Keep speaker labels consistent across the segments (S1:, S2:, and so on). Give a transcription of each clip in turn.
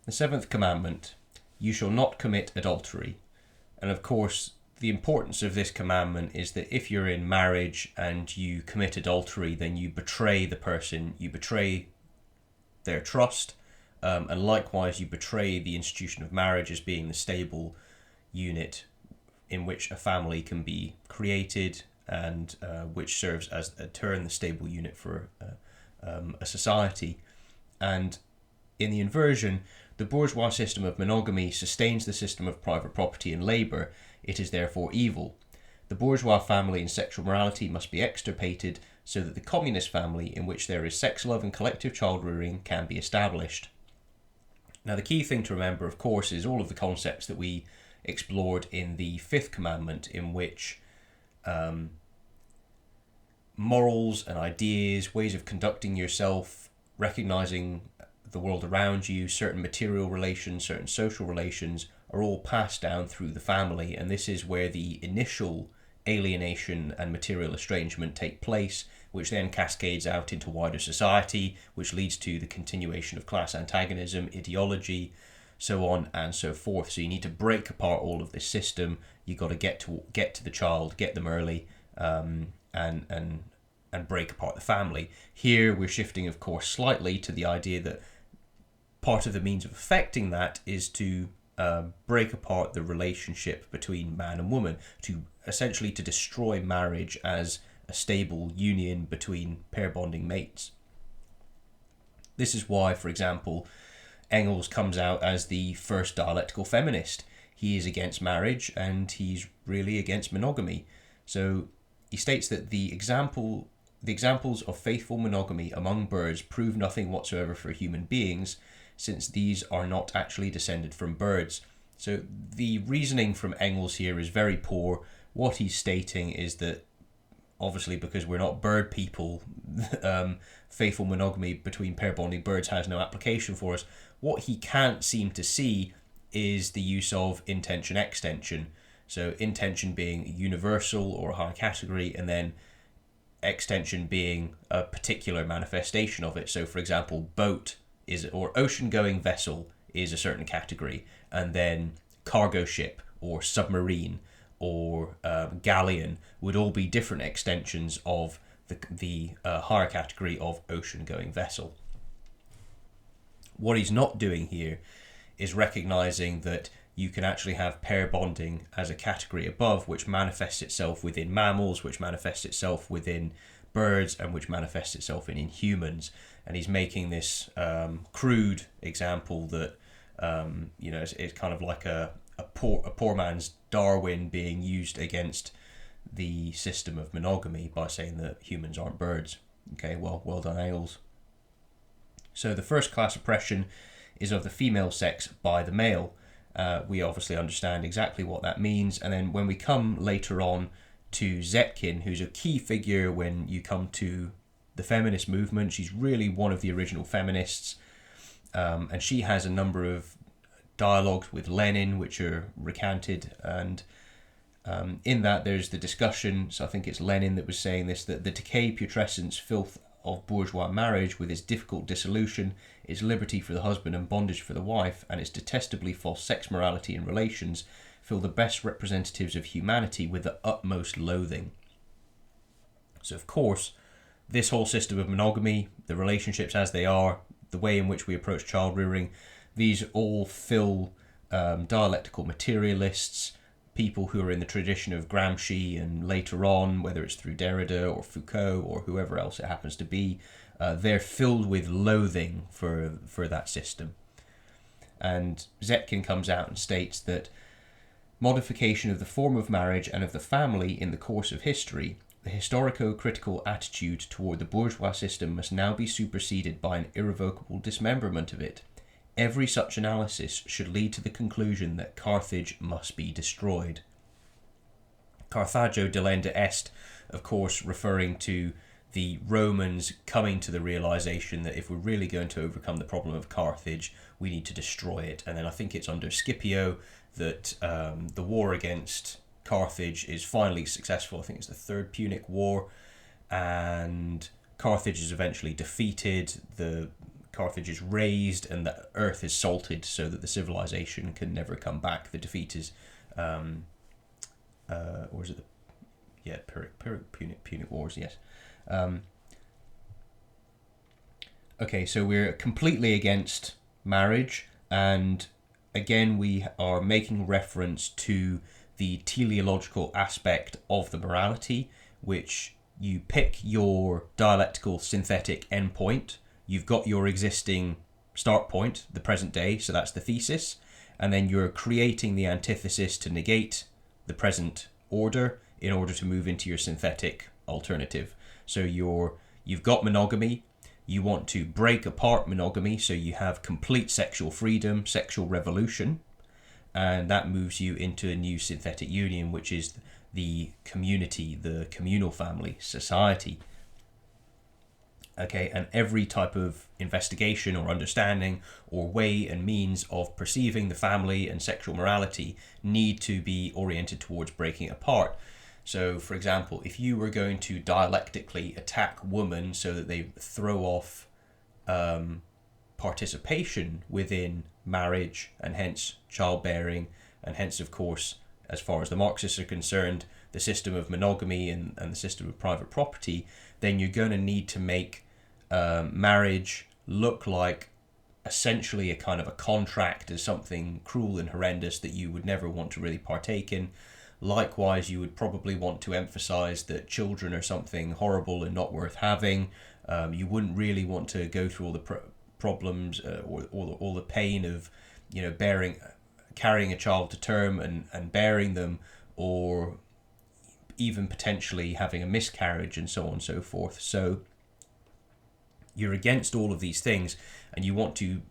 S1: The seventh commandment, you shall not commit adultery. And of course, the importance of this commandment is that if you're in marriage and you commit adultery, then you betray the person, you betray their trust, and likewise you betray the institution of marriage as being the stable unit in which a family can be created and which serves as a turn the stable unit for a society. And in the Inversion, the bourgeois system of monogamy sustains the system of private property and labour. It is therefore evil. The bourgeois family and sexual morality must be extirpated so that the communist family, in which there is sex love and collective child rearing, can be established. Now, the key thing to remember, of course, is all of the concepts that we explored in the fifth commandment, in which morals and ideas, ways of conducting yourself, recognizing the world around you, certain material relations, certain social relations, are all passed down through the family. And this is where the initial alienation and material estrangement take place, which then cascades out into wider society, which leads to the continuation of class antagonism, ideology, so on and so forth. So you need to break apart all of this system. You've got to get to the child, get them early, and break apart the family. Here we're shifting, of course, slightly to the idea that part of the means of effecting that is to break apart the relationship between man and woman, to essentially to destroy marriage as a stable union between pair bonding mates. This is why, for example, Engels comes out as the first dialectical feminist. He is against marriage and he's really against monogamy. So he states that the examples of faithful monogamy among birds prove nothing whatsoever for human beings, since these are not actually descended from birds. So the reasoning from Engels here is very poor. What he's stating is that obviously because we're not bird people, faithful monogamy between pair bonding birds has no application for us. What he can't seem to see is the use of intension-extension. So intention being universal or a higher category, and then extension being a particular manifestation of it. So for example, boat or ocean-going vessel is a certain category, and then cargo ship or submarine or galleon would all be different extensions of the higher category of ocean-going vessel. What he's not doing here is recognizing that you can actually have pair bonding as a category above, which manifests itself within mammals, which manifests itself within birds, and which manifests itself in humans. And he's making this crude example that it's kind of like a poor man's Darwin being used against the system of monogamy by saying that humans aren't birds. Okay, well done, Engels. So the first class oppression is of the female sex by the male. We obviously understand exactly what that means. And then when we come later on to Zetkin, who's a key figure when you come to the feminist movement, she's really one of the original feminists. And she has a number of dialogues with Lenin, which are recanted. And in that, there's the discussion. So I think it's Lenin that was saying this, that the decay, putrescence, filth of bourgeois marriage with its difficult dissolution, its liberty for the husband and bondage for the wife, and its detestably false sex morality and relations fill the best representatives of humanity with the utmost loathing. So of course, this whole system of monogamy, the relationships as they are, the way in which we approach child rearing, these all fill dialectical materialists, people who are in the tradition of Gramsci, and later on, whether it's through Derrida or Foucault or whoever else it happens to be, they're filled with loathing for that system. And Zetkin comes out and states that modification of the form of marriage and of the family in the course of history, the historico-critical attitude toward the bourgeois system must now be superseded by an irrevocable dismemberment of it. Every such analysis should lead to the conclusion that Carthage must be destroyed. Carthago delenda est, of course, referring to the Romans coming to the realization that if we're really going to overcome the problem of Carthage, we need to destroy it. And then I think it's under Scipio that the war against Carthage is finally successful. I think it's the Third Punic War, and Carthage is eventually defeated. The Carthage is razed and the earth is salted so that the civilization can never come back. The defeat is, or is it Punic Wars? Yes. Okay, so we're completely against marriage, and again we are making reference to the teleological aspect of the morality, which you pick your dialectical synthetic endpoint, you've got your existing start point, the present day, so that's the thesis, and then you're creating the antithesis to negate the present order in order to move into your synthetic alternative. So you've got monogamy, you want to break apart monogamy so you have complete sexual freedom, sexual revolution, and that moves you into a new synthetic union, which is the community, the communal family, society. Okay, and every type of investigation or understanding or way and means of perceiving the family and sexual morality need to be oriented towards breaking it apart. So, for example, if you were going to dialectically attack women so that they throw off participation within marriage and hence childbearing, and hence, of course, as far as the Marxists are concerned, the system of monogamy and the system of private property, then you're going to need to make marriage look like essentially a kind of a contract as something cruel and horrendous that you would never want to really partake in. Likewise, you would probably want to emphasize that children are something horrible and not worth having. You wouldn't really want to go through all the problems or all the pain of, carrying a child to term and bearing them, or even potentially having a miscarriage and so on and so forth. So you're against all of these things, and you want to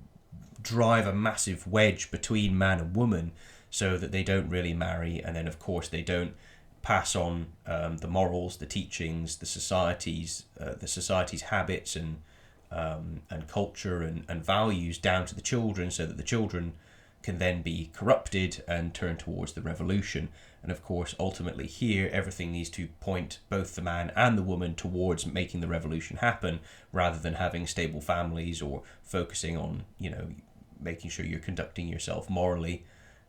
S1: drive a massive wedge between man and woman so that they don't really marry, and then of course they don't pass on the morals, the teachings, the society's habits and culture and values down to the children, so that the children can then be corrupted and turn towards the revolution. And of course, ultimately here, everything needs to point both the man and the woman towards making the revolution happen, rather than having stable families or focusing on, making sure you're conducting yourself morally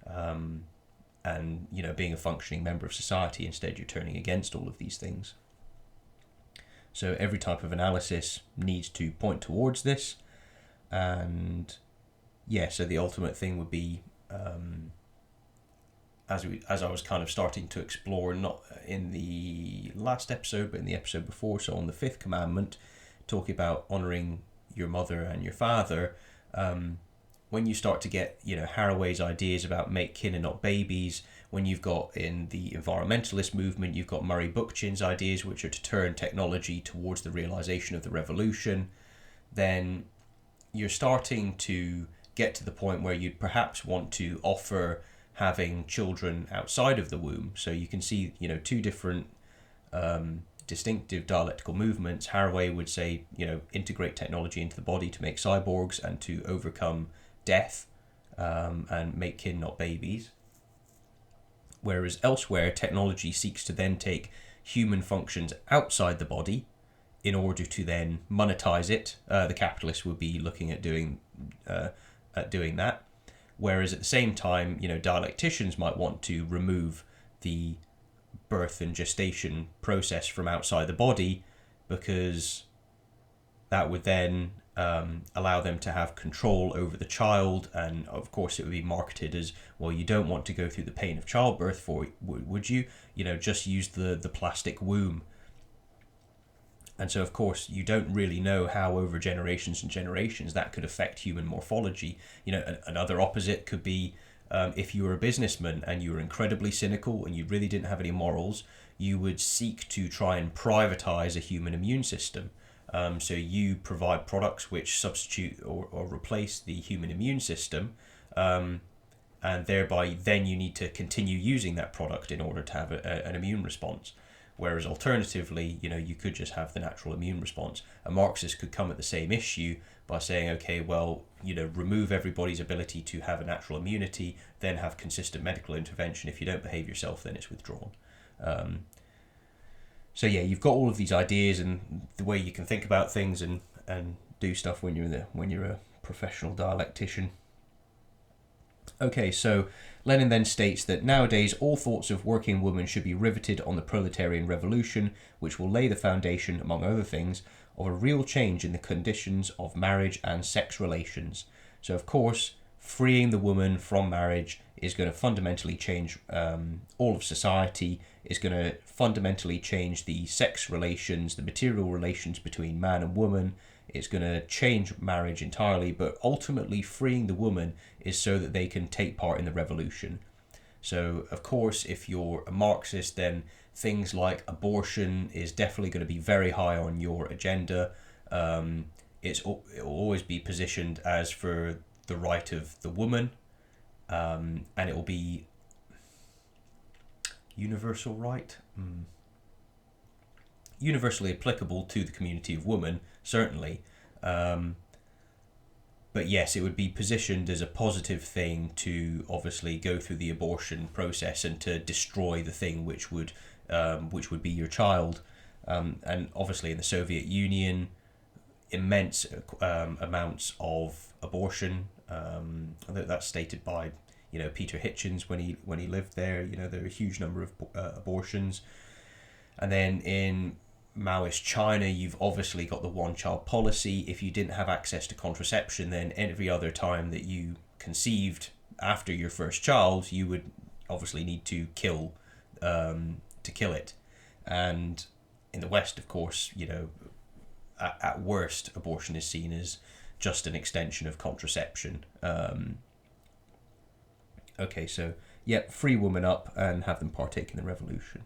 S1: and, being a functioning member of society. Instead, you're turning against all of these things. So every type of analysis needs to point towards this. And so the ultimate thing would be, as I was kind of starting to explore, not in the last episode, but in the episode before, so on the 5th commandment, talking about honouring your mother and your father, when you start to get, Haraway's ideas about make kin and not babies, when you've got in the environmentalist movement, you've got Murray Bookchin's ideas, which are to turn technology towards the realisation of the revolution, then you're starting to get to the point where you'd perhaps want to offer having children outside of the womb. So you can see, two different distinctive dialectical movements. Haraway would say, integrate technology into the body to make cyborgs and to overcome death, and make kin, not babies. Whereas elsewhere, technology seeks to then take human functions outside the body in order to then monetize it. The capitalists would be looking at doing that. Whereas at the same time, dialecticians might want to remove the birth and gestation process from outside the body, because that would then allow them to have control over the child. And of course it would be marketed as, well, you don't want to go through the pain of childbirth, would you? Just use the plastic womb. And so, of course, you don't really know how over generations and generations that could affect human morphology. Another opposite could be, if you were a businessman and you were incredibly cynical and you really didn't have any morals, you would seek to try and privatize a human immune system. So you provide products which substitute or replace the human immune system, and thereby then you need to continue using that product in order to have an immune response. Whereas alternatively, you could just have the natural immune response. A Marxist could come at the same issue by saying, okay, well, remove everybody's ability to have a natural immunity, then have consistent medical intervention. If you don't behave yourself, then it's withdrawn. So you've got all of these ideas and the way you can think about things and do stuff when you're a professional dialectician. Okay, so Lenin then states that nowadays all thoughts of working women should be riveted on the proletarian revolution, which will lay the foundation, among other things, of a real change in the conditions of marriage and sex relations. So, of course, freeing the woman from marriage is going to fundamentally change all of society, is going to fundamentally change the sex relations, the material relations between man and woman. It's going to change marriage entirely, but ultimately freeing the woman is so that they can take part in the revolution. So, of course, if you're a Marxist, then things like abortion is definitely going to be very high on your agenda. It will always be positioned as for the right of the woman, and it will be universal right, universally applicable to the community of women, certainly. But yes, it would be positioned as a positive thing to obviously go through the abortion process and to destroy the thing which would be your child. And obviously in the Soviet Union, immense amounts of abortion. That's stated by Peter Hitchens when he lived there. There are a huge number of abortions. And then in Maoist China, you've obviously got the one-child policy. If you didn't have access to contraception, then every other time that you conceived after your first child, you would obviously need to kill it. And in the West, of course, at worst, abortion is seen as just an extension of contraception. Okay, so free women up and have them partake in the revolution.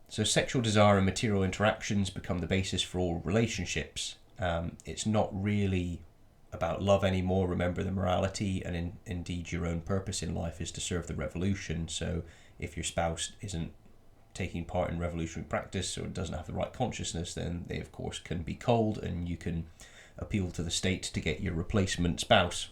S1: So sexual desire and material interactions become the basis for all relationships. It's not really about love anymore. Remember, the morality and indeed your own purpose in life is to serve the revolution. So if your spouse isn't taking part in revolutionary practice or doesn't have the right consciousness, then they of course can be cold, and you can appeal to the state to get your replacement spouse.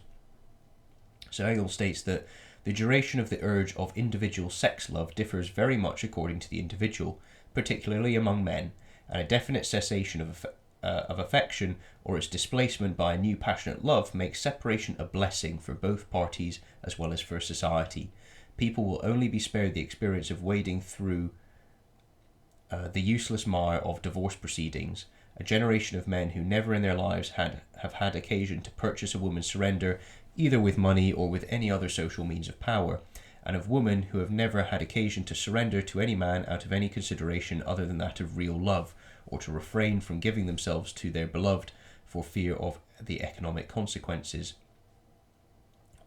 S1: So Engels states that the duration of the urge of individual sex love differs very much according to the individual, particularly among men, and a definite cessation of affection or its displacement by a new passionate love makes separation a blessing for both parties as well as for society. People will only be spared the experience of wading through the useless mire of divorce proceedings. A generation of men who never in their lives have had occasion to purchase a woman's surrender, either with money or with any other social means of power, and of women who have never had occasion to surrender to any man out of any consideration other than that of real love, or to refrain from giving themselves to their beloved for fear of the economic consequences.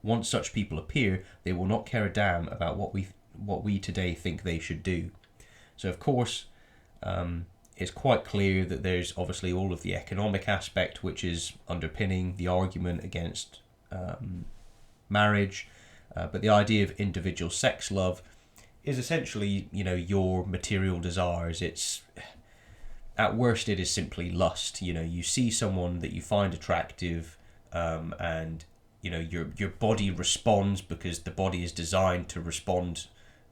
S1: Once such people appear, they will not care a damn about what we today think they should do. So of course, it's quite clear that there's obviously all of the economic aspect which is underpinning the argument against marriage, but the idea of individual sex love is essentially, your material desires. It's at worst it is simply lust. You see someone that you find attractive, and your body responds because the body is designed to respond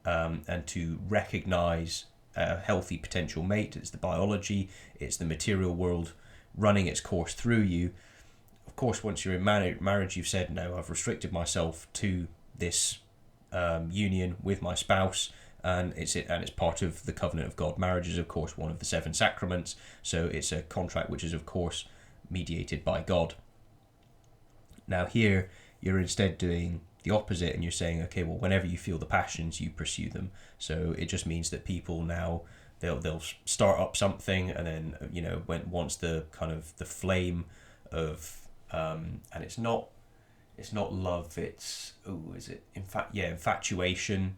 S1: and to recognize a healthy potential mate. It's the biology, it's the material world running its course through you. Of course, once you're in marriage, you've said, no, I've restricted myself to this union with my spouse, and it's part of the covenant of God. Marriage is, of course, one of the 7 sacraments, so it's a contract which is, of course, mediated by God. Now here, you're instead doing the opposite, and you're saying, okay, well, whenever you feel the passions, you pursue them. So it just means that people now, they'll start up something, and then once the kind of the flame of and it's not love, it's infatuation.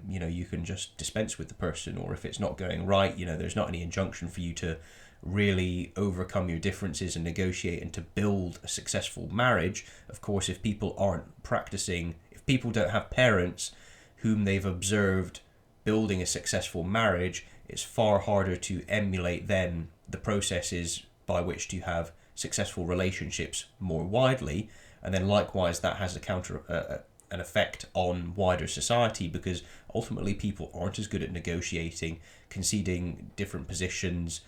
S1: You can just dispense with the person, or if it's not going right, there's not any injunction for you to really overcome your differences and negotiate and to build a successful marriage. Of course, if people aren't practicing, if people don't have parents whom they've observed building a successful marriage, it's far harder to emulate then the processes by which to have successful relationships more widely. And then likewise, that has an effect on wider society, because ultimately people aren't as good at negotiating, conceding different positions,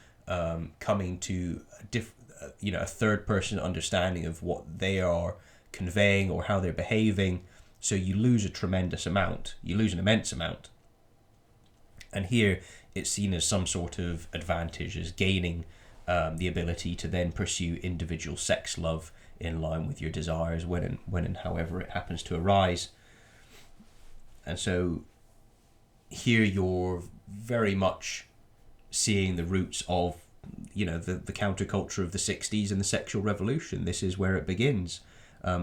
S1: coming to a third person understanding of what they are conveying or how they're behaving. So you lose a tremendous amount. You lose an immense amount. And here it's seen as some sort of advantage, as gaining the ability to then pursue individual sex love in line with your desires when and however it happens to arise. And so here you're very much seeing the roots of the counterculture of the 60s and the sexual revolution. This is where it begins.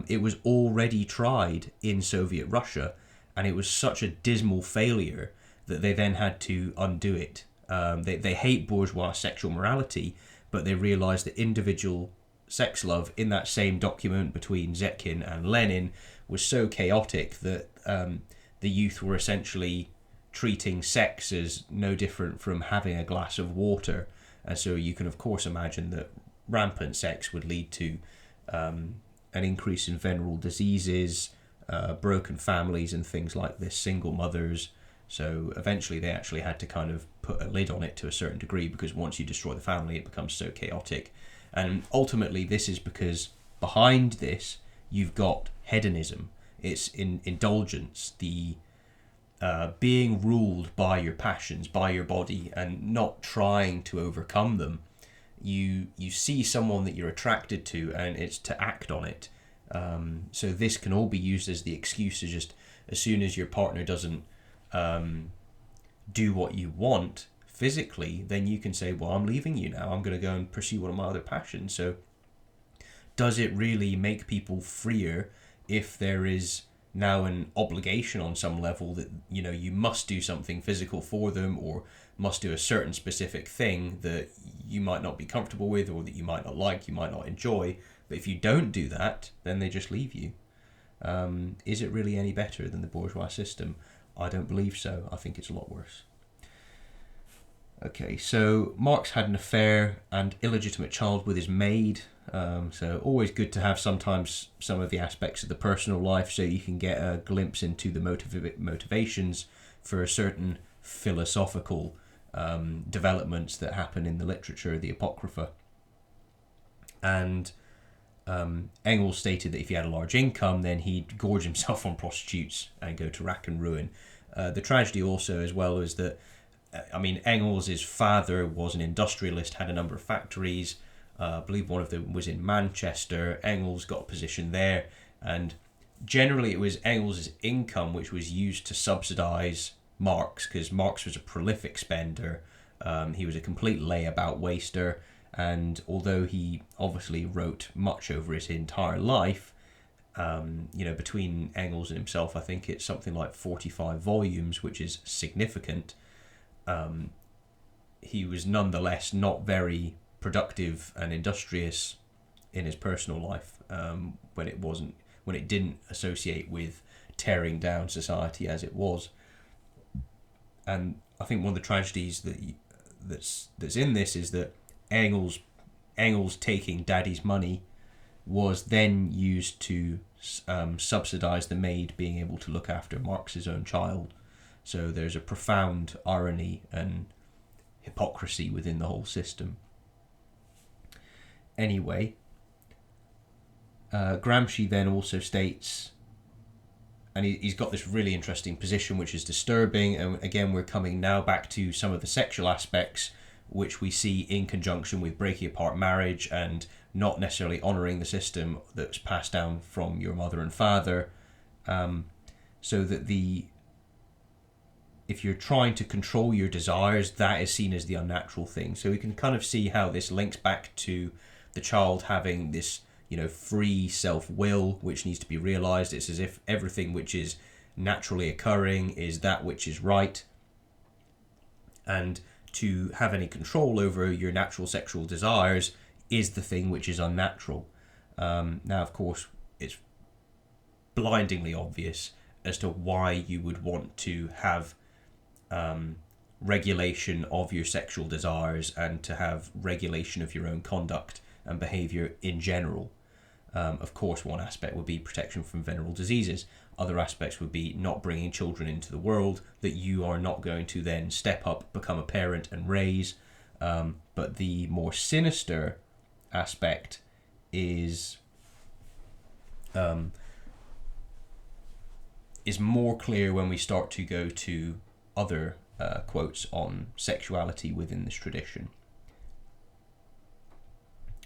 S1: It was already tried in Soviet Russia, and it was such a dismal failure that they then had to undo it. They hate bourgeois sexual morality, but they realized that individual sex love in that same document between Zetkin and Lenin was so chaotic that the youth were essentially treating sex as no different from having a glass of water. And so you can of course imagine that rampant sex would lead to an increase in venereal diseases, broken families and things like this, single mothers. So eventually they actually had to kind of put a lid on it to a certain degree, because once you destroy the family it becomes so chaotic. And ultimately this is because behind this you've got hedonism. It's indulgence, the being ruled by your passions, by your body, and not trying to overcome them. You see someone that you're attracted to, and it's to act on it. So this can all be used as the excuse to just, as soon as your partner doesn't do what you want physically, then you can say, well, I'm leaving you now. I'm going to go and pursue one of my other passions. So does it really make people freer if there is now an obligation on some level that you must do something physical for them, or must do a certain specific thing that you might not be comfortable with, or that you might not like, you might not enjoy, but if you don't do that, then they just leave you? Is it really any better than the bourgeois system? I don't believe so. I think it's a lot worse. Okay, so Marx had an affair and illegitimate child with his maid. So always good to have sometimes some of the aspects of the personal life, so you can get a glimpse into the motivations for certain philosophical developments that happen in the literature of the Apocrypha. And Engels stated that if he had a large income, then he'd gorge himself on prostitutes and go to rack and ruin. The tragedy also, as well, is that Engels' father was an industrialist, had a number of factories. I believe one of them was in Manchester. Engels got a position there, and generally it was Engels' income which was used to subsidise Marx, because Marx was a prolific spender. He was a complete layabout waster, and although he obviously wrote much over his entire life, between Engels and himself, I think it's something like 45 volumes, which is significant. He was nonetheless not very productive and industrious in his personal life, when it didn't associate with tearing down society as it was. And I think one of the tragedies that's in this is that Engels taking daddy's money was then used to subsidize the maid being able to look after Marx's own child. So there's a profound irony and hypocrisy within the whole system. Anyway, Gramsci then also states, and he's got this really interesting position which is disturbing, and again we're coming now back to some of the sexual aspects which we see in conjunction with breaking apart marriage and not necessarily honouring the system that's passed down from your mother and father, so that if you're trying to control your desires, that is seen as the unnatural thing. So we can kind of see how this links back to the child having this free self-will which needs to be realised. It's as if everything which is naturally occurring is that which is right, and to have any control over your natural sexual desires is the thing which is unnatural. Now, of course, it's blindingly obvious as to why you would want to have regulation of your sexual desires and to have regulation of your own conduct and behaviour in general. Of course, one aspect would be protection from venereal diseases. Other aspects would be not bringing children into the world that you are not going to then step up, become a parent and raise. But the more sinister aspect is more clear when we start to go to other quotes on sexuality within this tradition.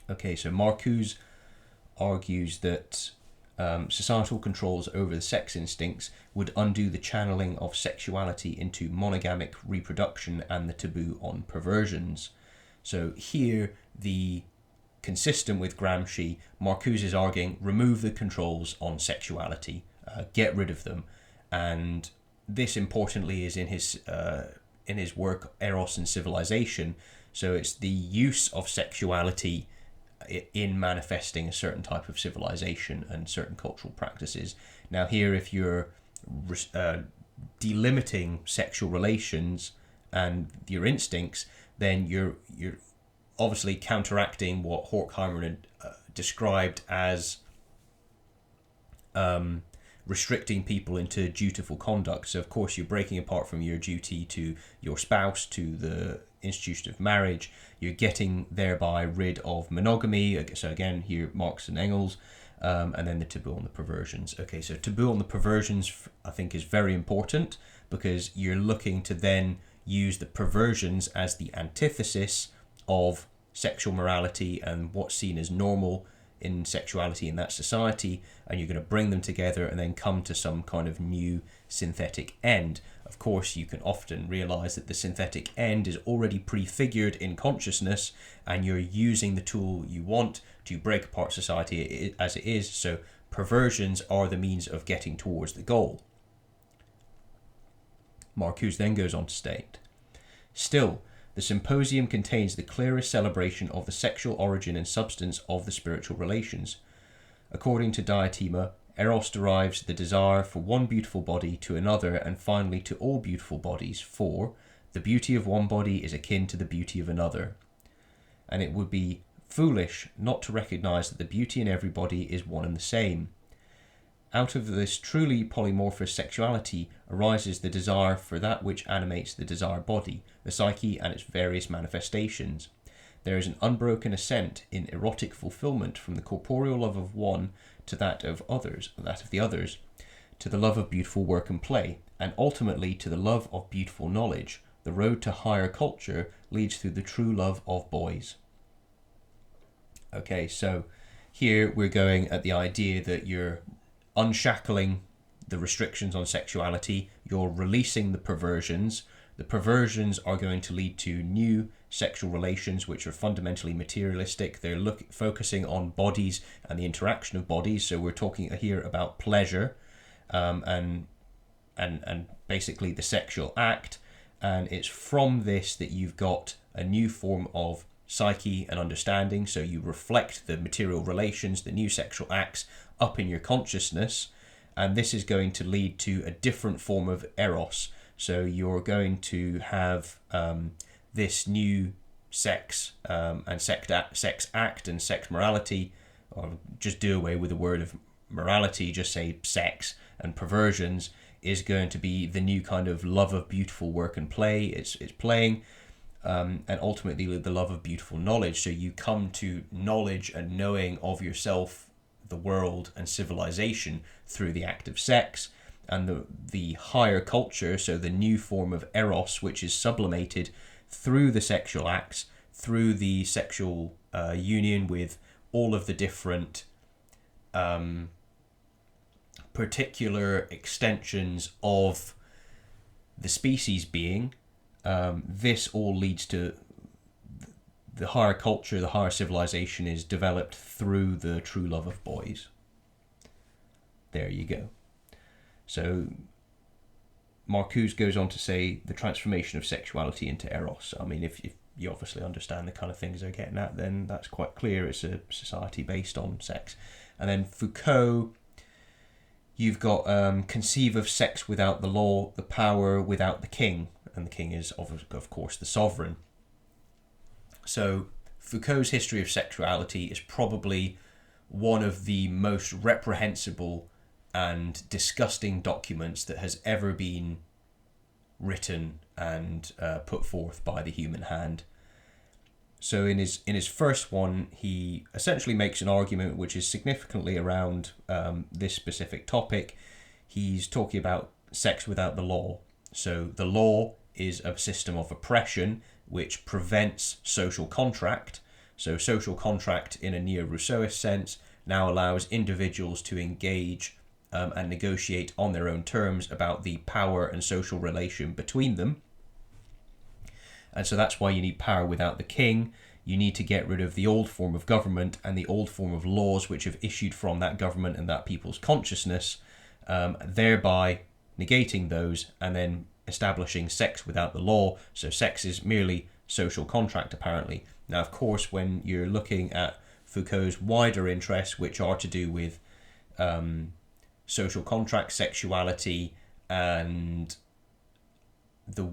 S1: Okay, so Marcuse argues that societal controls over the sex instincts would undo the channeling of sexuality into monogamic reproduction and the taboo on perversions. So here, consistent with Gramsci, Marcuse is arguing remove the controls on sexuality, get rid of them, and this importantly is in his work Eros and Civilization. So it's the use of sexuality in manifesting a certain type of civilization and certain cultural practices. Now here, if you're delimiting sexual relations and your instincts, then you're obviously counteracting what Horkheimer had described as restricting people into dutiful conduct. So of course you're breaking apart from your duty to your spouse, to the institution of marriage. You're getting thereby rid of monogamy. So again, here Marx and Engels, and then the taboo on the perversions. Okay, so taboo on the perversions I think is very important, because you're looking to then use the perversions as the antithesis of sexual morality and what's seen as normal in sexuality in that society, and you're going to bring them together and then come to some kind of new synthetic end. Of course, you can often realize that the synthetic end is already prefigured in consciousness, and you're using the tool you want to break apart society as it is, so perversions are the means of getting towards the goal. Marcuse then goes on to state, still, the symposium contains the clearest celebration of the sexual origin and substance of the spiritual relations. According to Diotima, Eros derives the desire for one beautiful body to another and finally to all beautiful bodies, for the beauty of one body is akin to the beauty of another. And it would be foolish not to recognize that the beauty in everybody is one and the same. Out of this truly polymorphous sexuality arises the desire for that which animates the desire body, the psyche and its various manifestations. There is an unbroken ascent in erotic fulfillment from the corporeal love of one to that of the others, to the love of beautiful work and play, and ultimately to the love of beautiful knowledge. The road to higher culture leads through the true love of boys. Okay, so here we're going at the idea that you're unshackling the restrictions on sexuality, you're releasing the perversions. The perversions are going to lead to new sexual relations which are fundamentally materialistic. They're focusing on bodies and the interaction of bodies. So we're talking here about pleasure, and basically the sexual act. And it's from this that you've got a new form of psyche and understanding. So you reflect the material relations, the new sexual acts up in your consciousness, and this is going to lead to a different form of eros. So you're going to have this new sex and sex act and sex morality, or just do away with the word of morality, just say sex, and perversions is going to be the new kind of love of beautiful work and play. It's playing, and ultimately the love of beautiful knowledge. So you come to knowledge and knowing of yourself, the world and civilization through the act of sex. And the higher culture, so the new form of eros, which is sublimated through the sexual acts, through the sexual union with all of the different particular extensions of the species being. This all leads to the higher culture, the higher civilization is developed through the true love of boys. There you go. So Marcuse goes on to say the transformation of sexuality into eros. I mean, if you obviously understand the kind of things they're getting at, then that's quite clear. It's a society based on sex. And then Foucault, you've got conceive of sex without the law, the power without the king. And the king is, of course, the sovereign. So Foucault's history of sexuality is probably one of the most reprehensible and disgusting documents that has ever been written and put forth by the human hand. So in his first one, he essentially makes an argument which is significantly around this specific topic. He's talking about sex without the law. So the law is a system of oppression which prevents social contract. So social contract in a neo-Rousseauist sense now allows individuals to engage and negotiate on their own terms about the power and social relation between them. And so that's why you need power without the king. You need to get rid of the old form of government and the old form of laws which have issued from that government and that people's consciousness, thereby negating those and then establishing sex without the law. So sex is merely social contract, apparently. Now, of course, when you're looking at Foucault's wider interests, which are to do with social contract, sexuality, and the...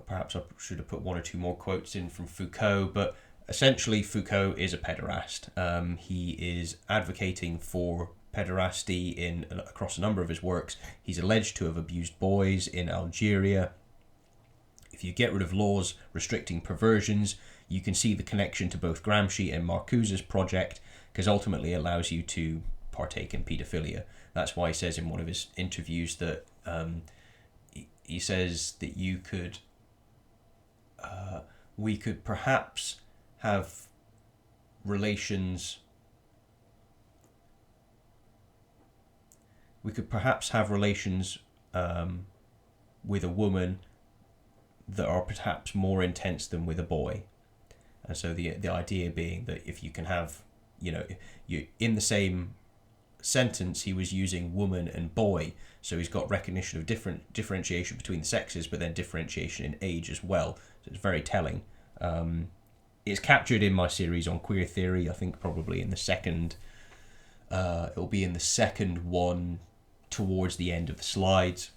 S1: Perhaps I should have put one or two more quotes in from Foucault, but essentially Foucault is a pederast. He is advocating for pederasty across a number of his works. He's alleged to have abused boys in Algeria. If you get rid of laws restricting perversions, you can see the connection to both Gramsci and Marcuse's project, because ultimately it allows you to partake in paedophilia. That's why he says in one of his interviews that he says that you could we could perhaps have relations with a woman that are perhaps more intense than with a boy. And so the idea being that if you can have, you in the same sentence he was using woman and boy, so he's got recognition of differentiation between the sexes, but then differentiation in age as well. So it's very telling. It's captured in my series on queer theory. I think probably in the second, it'll be in the second one towards the end of the slides.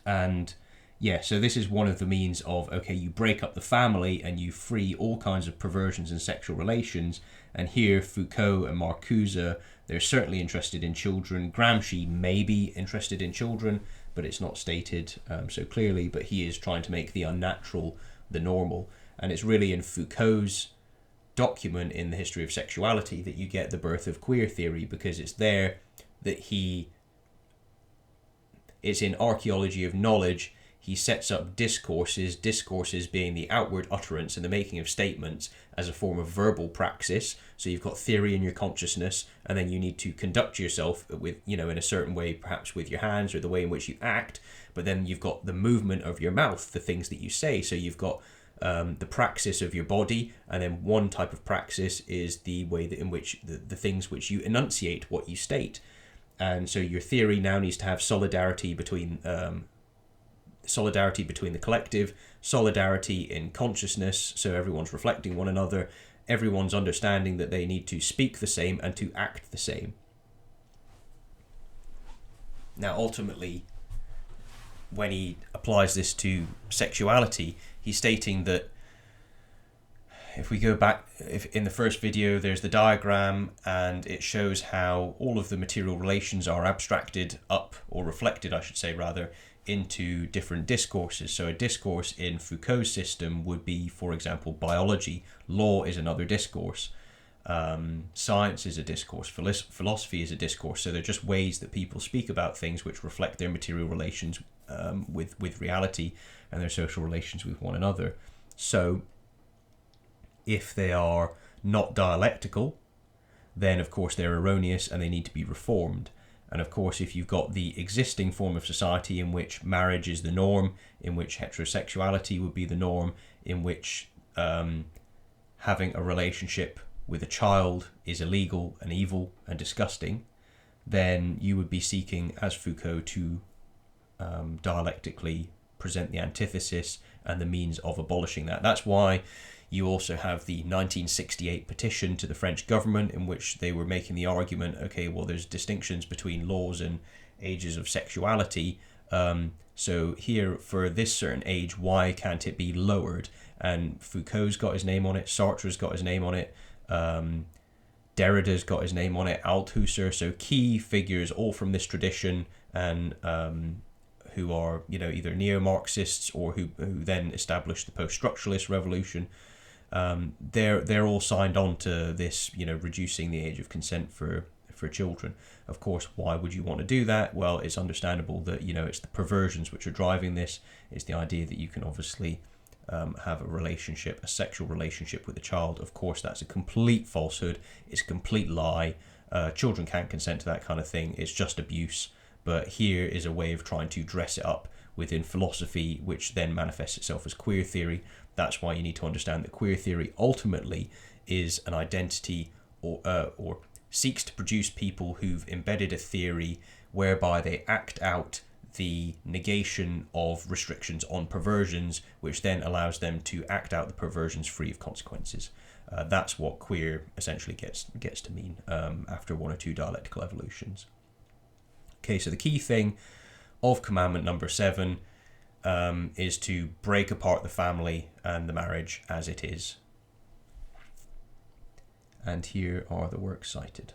S1: And yeah, so this is one of the means of, okay, you break up the family and you free all kinds of perversions and sexual relations. And here Foucault and Marcuse, they're certainly interested in children. Gramsci may be interested in children, but it's not stated so clearly. But he is trying to make the unnatural the normal. And it's really in Foucault's document in the history of sexuality that you get the birth of queer theory, because it's there that it's in archaeology of knowledge. He sets up discourses being the outward utterance and the making of statements as a form of verbal praxis. So you've got theory in your consciousness, and then you need to conduct yourself with, in a certain way, perhaps with your hands or the way in which you act. But then you've got the movement of your mouth, the things that you say. So you've got the praxis of your body, and then one type of praxis is the way that in which the things which you enunciate, what you state. And so your theory now needs to have solidarity between the collective, solidarity in consciousness, so everyone's reflecting one another, everyone's understanding that they need to speak the same and to act the same. Now, ultimately, when he applies this to sexuality, he's stating that if we go back, in the first video, there's the diagram, and it shows how all of the material relations are abstracted up, or reflected, I should say, rather, into different discourses. So a discourse in Foucault's system would be, for example, biology. Law is another discourse. Science is a discourse. Philosophy is a discourse. So they're just ways that people speak about things which reflect their material relations with reality and their social relations with one another. So if they are not dialectical, then of course they're erroneous and they need to be reformed. And of course, if you've got the existing form of society in which marriage is the norm, in which heterosexuality would be the norm, in which having a relationship with a child is illegal and evil and disgusting, then you would be seeking, as Foucault, to dialectically present the antithesis and the means of abolishing that. That's why you also have the 1968 petition to the French government, in which they were making the argument, okay, well, there's distinctions between laws and ages of sexuality. So here, for this certain age, why can't it be lowered? And Foucault's got his name on it, Sartre's got his name on it, Derrida's got his name on it, Althusser, so key figures all from this tradition, and who are, either neo-Marxists or who then established the post-structuralist revolution. They're all signed on to this, reducing the age of consent for children. Of course, why would you want to do that? Well, it's understandable that, it's the perversions which are driving this. It's the idea that you can obviously have a sexual relationship with a child. Of course, that's a complete falsehood. It's a complete lie. Children can't consent to that kind of thing. It's just abuse. But here is a way of trying to dress it up within philosophy, which then manifests itself as queer theory. That's why you need to understand that queer theory ultimately is an identity or seeks to produce people who've embedded a theory whereby they act out the negation of restrictions on perversions, which then allows them to act out the perversions free of consequences. That's what queer essentially gets to mean after one or two dialectical evolutions. Okay, so the key thing of commandment number 7 is to break apart the family and the marriage as it is. And here are the works cited.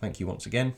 S1: Thank you once again.